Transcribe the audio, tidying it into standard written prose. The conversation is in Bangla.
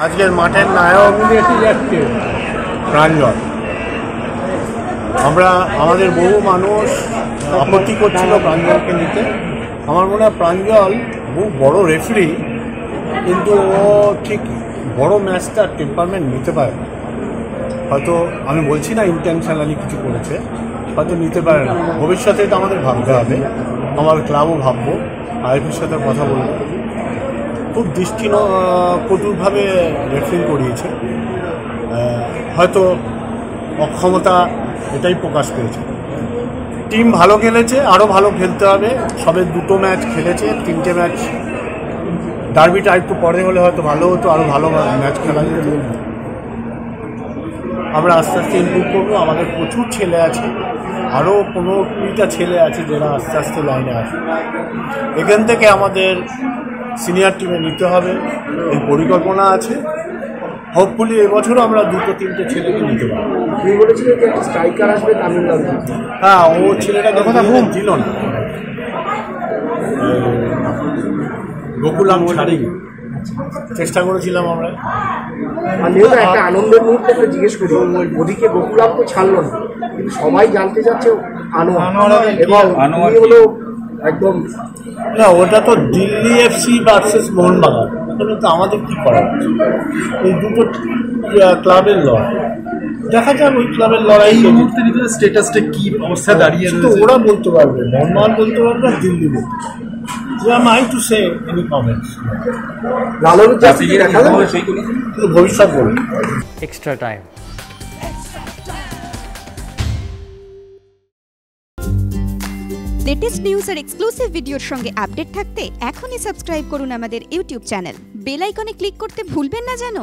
আজকের মাঠের নায়ক প্রাঞ্জল। আমাদের বহু মানুষ আপত্তি করছিল প্রাঞ্জলকে নিতে। আমার মনে হয় প্রাঞ্জল বহু বড় রেফারি, কিন্তু ও ঠিক বড় ম্যাচটা টেম্পারমেন্ট নিতে পারে না। হয়তো আমি বলছি না ইন্টেনশনালি কিছু করেছে, হয়তো নিতে পারে না। ভবিষ্যতে এটা আমাদের ভাবতে হবে, আমার ক্লাবও ভাববো, আইপির সাথে কথা বলবো। খুব কঠোরভাবে রেফারিং করিয়েছে, হয়তো অক্ষমতা এটাই প্রকাশ পেয়েছে। টিম ভালো খেলেছে, আরও ভালো খেলতে হবে। সবে 2টো ম্যাচ খেলেছে, 3টে ম্যাচ। ডার্বিটা একটু পরে হলে হয়তো ভালো হতো, আরও ভালো ম্যাচ খেলা যেত। আমরা আস্তে আস্তে ইমপ্রুভ করবো। আমাদের প্রচুর ছেলে আছে, আরও 15-20টা ছেলে আছে যারা আস্তে আস্তে লাইনে আসে। এখান থেকে আমাদের সিনিয়র টিমে নিতে হবে, এই পরিকল্পনা আছে। হোপফুলি এবছরও আমরা 2-3টে ছেলেকে নিতে পারবো। তুমি বলেছিলে যে একটা স্ট্রাইকার আসবে তামিলনাড়ু। হ্যাঁ, ও ছেলেটাকে দিল না, গোকুলাম ছাড়ি চেষ্টা করেছিলাম আমরা। আমিও তো একটা আনন্দের মুহূর্তে একটা জিজ্ঞেস করি, ওদিকে গোকুলাম তো ছাড়লো না, কিন্তু সবাই জানতে চাচ্ছে আনোয়ার এবং উনি হলো একদম। না, ওটা তো দিল্লি এফসি ভার্সেস মোহনবাগান, ওখানে তো আমাদের কী করা। এই দুটো ক্লাবের লড়াই, দেখা যাক ওই ক্লাবের লড়াই। স্ট্যাটাসটা কি অবস্থা দাঁড়িয়ে তো ওরা বলতে পারবে, মোহনবাগান বলতে পারবে, আর দিল্লি বলতে পারবে। Am I to say any comments? ভবিষ্যৎ বলুন। Extra time. লেটেস্ট নিউজ আর এক্সক্লুসিভ ভিডিওর সঙ্গে আপডেট থাকতে এখনই সাবস্ক্রাইব করুন আমাদের ইউটিউব চ্যানেল। বেল আইকনে ক্লিক করতে ভুলবেন না যেন।